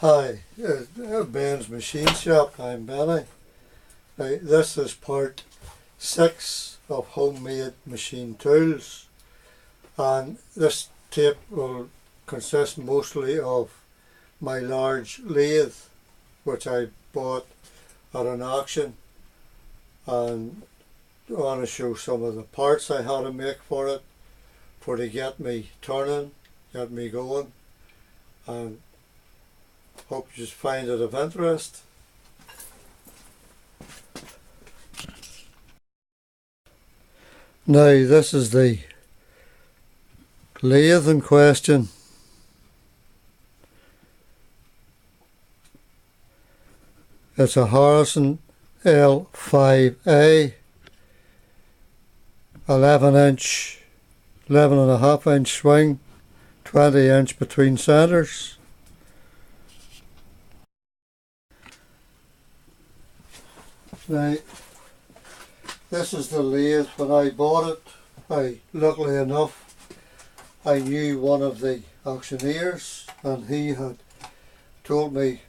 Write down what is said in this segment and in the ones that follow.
Hi, Ben's Machine Shop. I'm Benny. This is part 6 of homemade machine tools, and this tape will consist mostly of my large lathe, which I bought at an auction, and I want to show some of the parts I had to make for it to get me turning, get me going, and hope you just find it of interest. Now this is the lathe in question. It's a Harrison L5A 11.5 inch swing, 20 inch between centers. Now, this is the lathe. When I bought it, luckily enough, I knew one of the auctioneers, and he had told me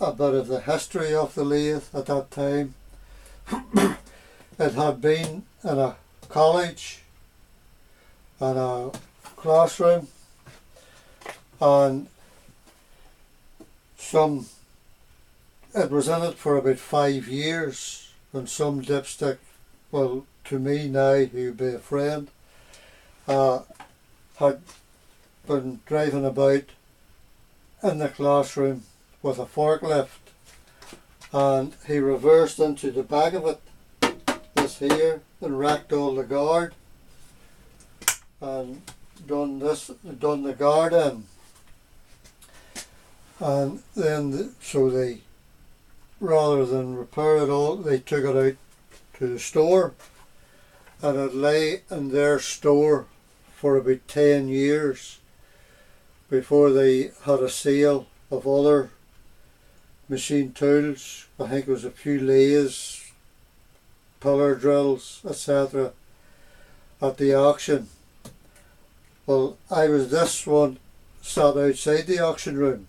a bit of the history of the lathe at that time. It had been in a college and a classroom, and it was in it for about 5 years, and some dipstick, well, to me now, he would be a friend, had been driving about in the classroom with a forklift, and he reversed into the back of it, this here, and racked all the guard, and done the guard in, and then rather than repair it all, they took it out to the store, and it lay in their store for about 10 years before they had a sale of other machine tools. I think it was a few lathes, pillar drills, etc. at the auction. Well, this one sat outside the auction room,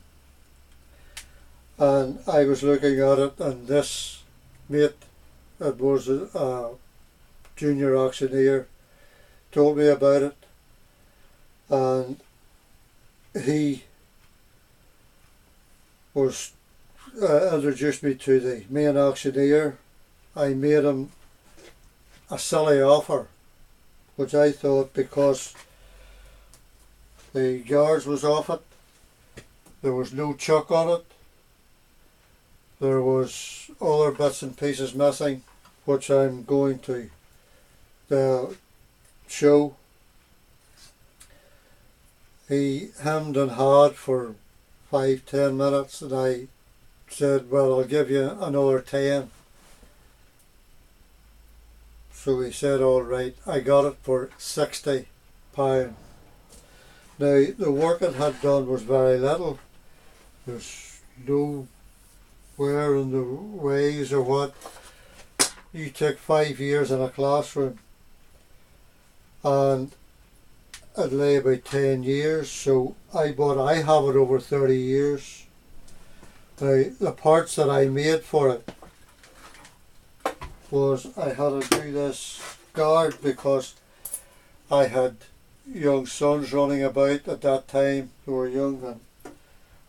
and I was looking at it, and this mate, it was a junior auctioneer, told me about it, and he was introduced me to the main auctioneer. I made him a silly offer, which I thought, because the guards was off it, there was no chuck on it, there was other bits and pieces missing, which I'm going to show. He hemmed and hawed for 5-10 minutes, and I said, well, I'll give you another 10. So he said, all right. I got it for £60. Now, the work it had done was very little. There's no where in the ways or what. You take 5 years in a classroom, and it lay about 10 years, so I have it over 30 years. Now, the parts that I made for it was, I had to do this guard because I had young sons running about at that time. They were young, and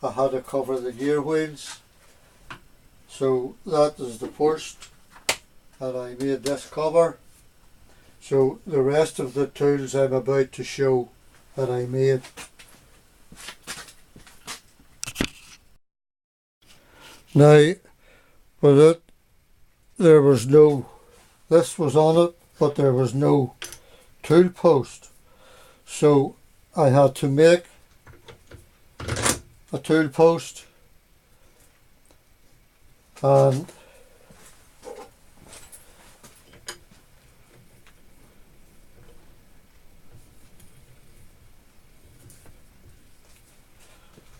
I had to cover the gear wheels. So that is the first, and I made this cover. So the rest of the tools I'm about to show that I made. Now, with it, this was on it, but there was no tool post. So I had to make a tool post, and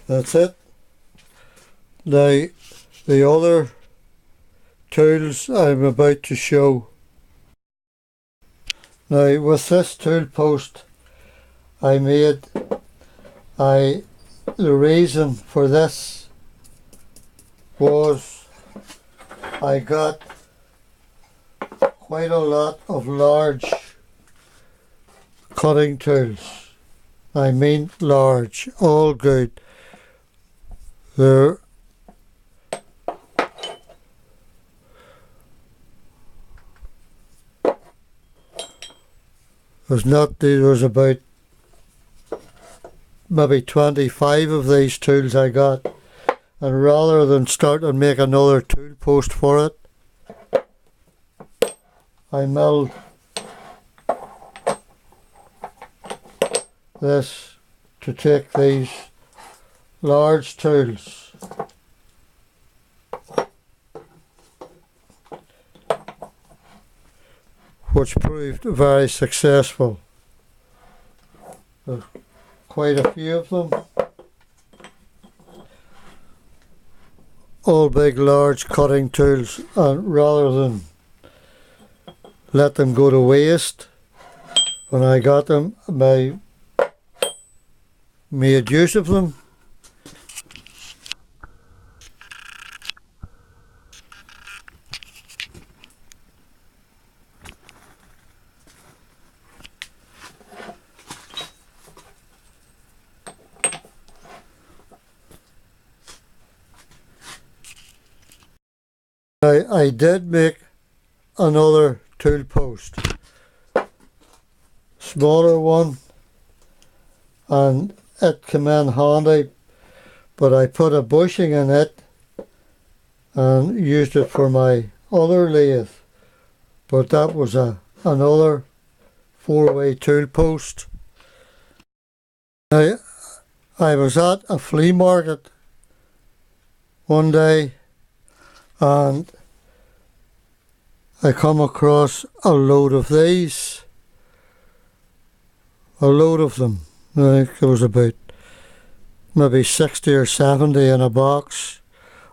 that's it. Now, the other tools I'm about to show. Now, with this tool post I made, the reason for this was I got quite a lot of large cutting tools. I mean large, all good. There was about maybe 25 of these tools I got, and rather than start and make another tool post for it, I milled this to take these large tools which proved very successful. There's quite a few of them, all big large cutting tools, and rather than let them go to waste, when I got them I made use of them. I did make another tool post, smaller one, and it came in handy, but I put a bushing in it and used it for my other lathe, but that was another 4-way tool post. I was at a flea market one day and I come across a load of these, a load of them. I think there was about maybe 60 or 70 in a box,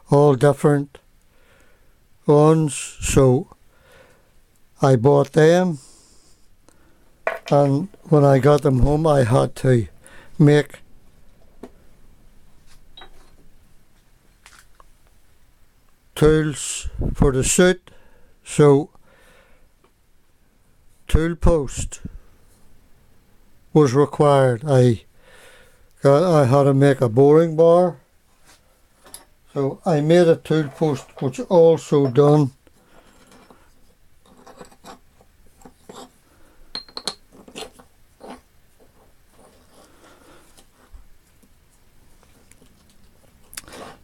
all different ones, so I bought them, and when I got them home I had to make tools for the suit, so tool post was required. I had to make a boring bar, so I made a tool post which also done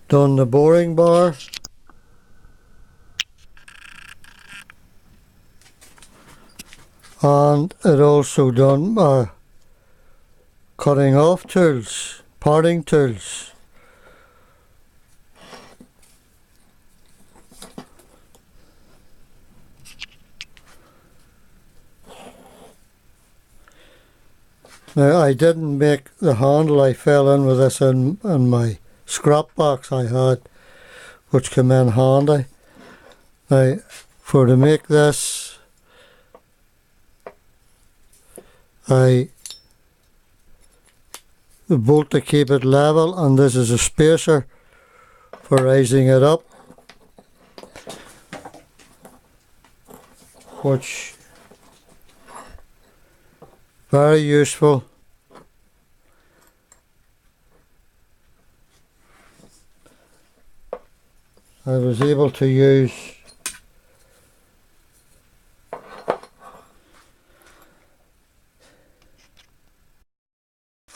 the boring bar, and it also done cutting off tools, parting tools. Now I didn't make the handle, I fell in with this in my scrap box I had, which came in handy. Now to make this, the bolt to keep it level, and this is a spacer for raising it up, which very useful. I was able to use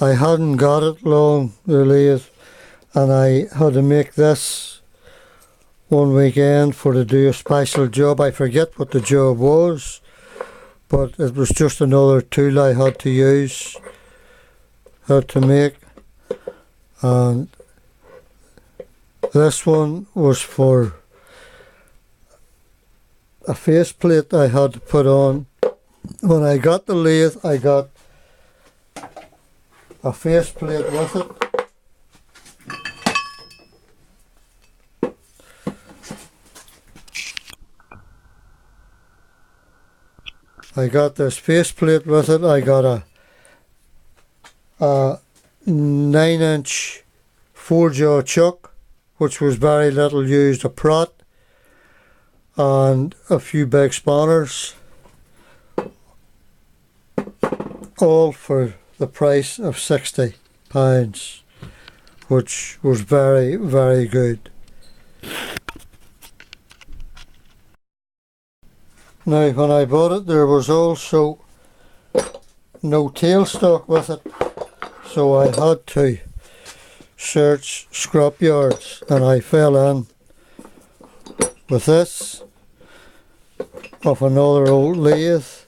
I hadn't got it long, the lathe, and I had to make this one weekend for to do a special job. I forget what the job was, but it was just another tool I had to use, had to make, and this one was for a faceplate I had to put on. When I got the lathe, I got a faceplate with it. I got this faceplate with it. I got a 9-inch 4-jaw chuck which was very little used, a prot and a few big spanners, all for the price of £60, which was very, very good. Now when I bought it there was also no tailstock with it, so I had to search scrapyards, and I fell in with this of another old lathe,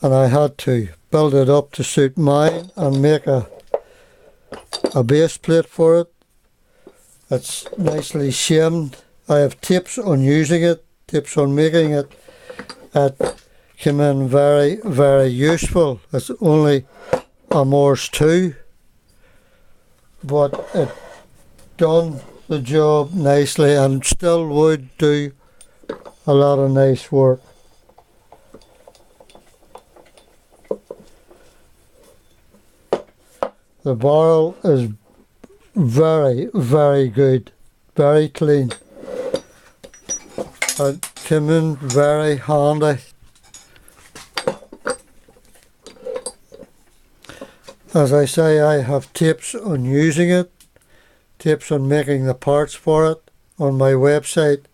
and I had to build it up to suit mine and make a base plate for it. It's nicely shimmed. I have tips on using it, tips on making it. It came in very, very useful. It's only a Morse 2, but it done the job nicely and still would do a lot of nice work. The barrel is very, very good, very clean. It came in very handy. As I say, I have tips on using it, tips on making the parts for it on my website,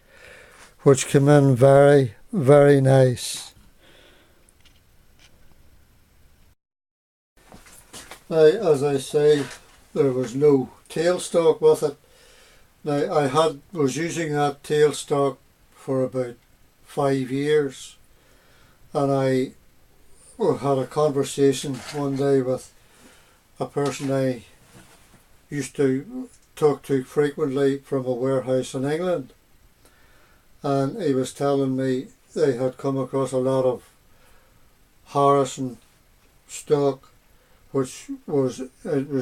which came in very, very nice. Now, as I say, there was no tailstock with it. Now, I was using that tailstock for about 5 years, and I had a conversation one day with a person I used to talk to frequently from a warehouse in England, and he was telling me they had come across a lot of Harrison stock, which was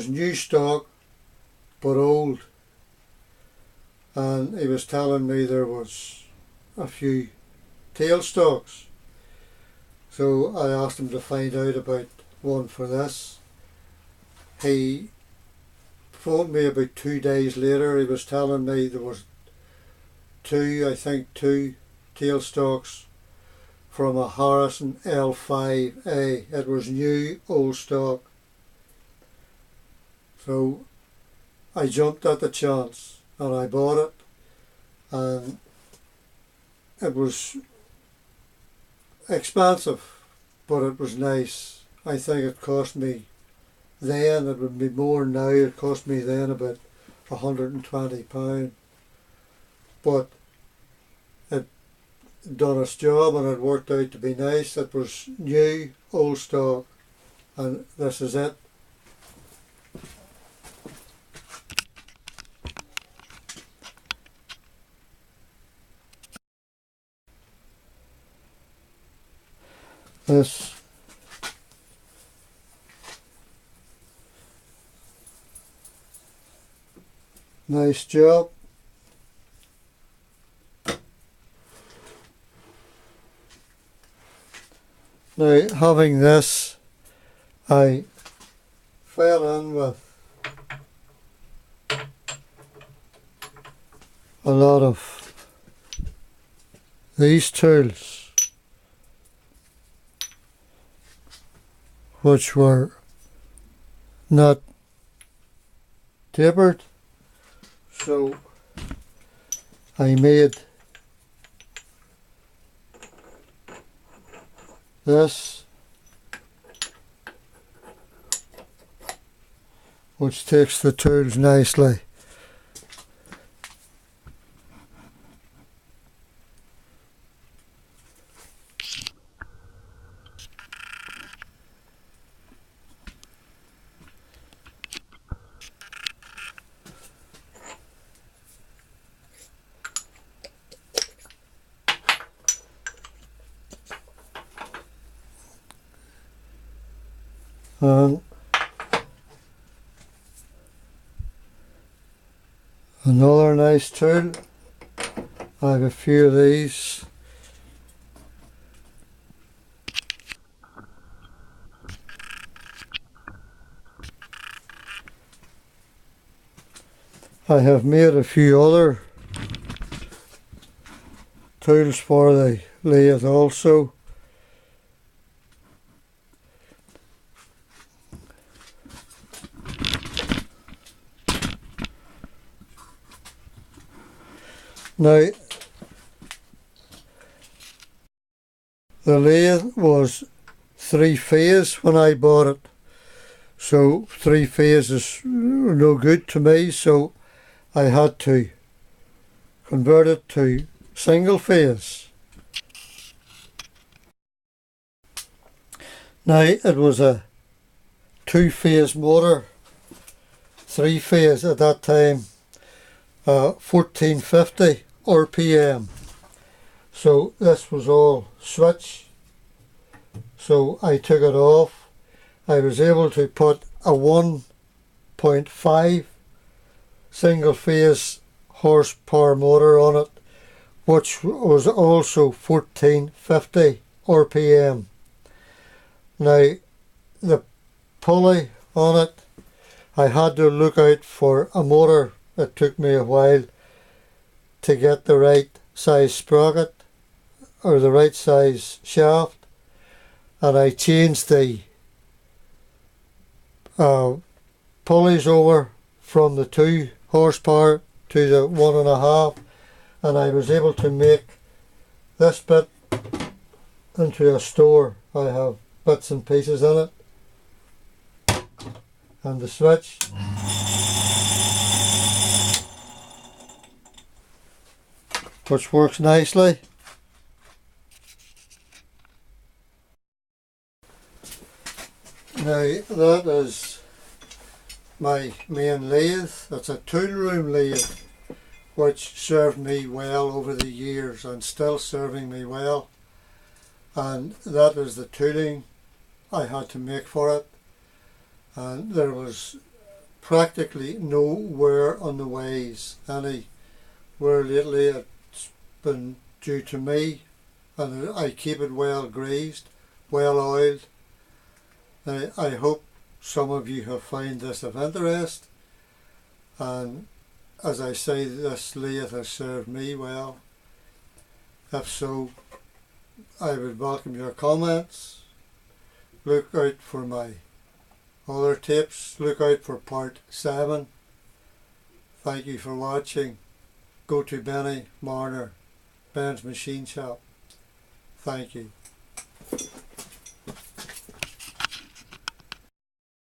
new stock but old, and he was telling me there was a few tailstocks. So I asked him to find out about one for this. He phoned me about 2 days later. He was telling me there was two tailstocks from a Harrison L5A. It was new, old stock. So I jumped at the chance and I bought it, and it was expensive, but it was nice. I think it cost me then, it would be more now, it cost me then about £120, but it done its job and it worked out to be nice. It was new, old stock, and this is it. This nice job. Now, having this, I fell in with a lot of these tools, which were not tapered, so I made this, which takes the tools nicely. And another nice tool, I have a few of these. I have made a few other tools for the lathe also. Now, the lathe was 3-phase when I bought it, so 3-phase is no good to me, so I had to convert it to single phase. Now, it was a 2-phase motor, 3-phase at that time, 1450 RPM. So this was all switch. So I took it off. I was able to put a 1.5 single phase horsepower motor on it, which was also 1450 RPM. Now, the pulley on it, I had to look out for a motor. It took me a while to get the right size sprocket or the right size shaft, and I changed the pulleys over from the 2 horsepower to the 1.5, and I was able to make this bit into a store. I have bits and pieces in it, and the switch. Which works nicely. Now, that is my main lathe. It's a tool room lathe which served me well over the years and still serving me well, and that is the tooling I had to make for it, and there was practically no wear on the ways. Any wear lately, it's been due to me, and I keep it well greased, well oiled. I hope some of you have found this of interest, and as I say, this lathe has served me well. If so, I would welcome your comments. Look out for my other tips. Look out for part 7. Thank you for watching. Go to Benny Marner, Ben's Machine Shop. Thank you.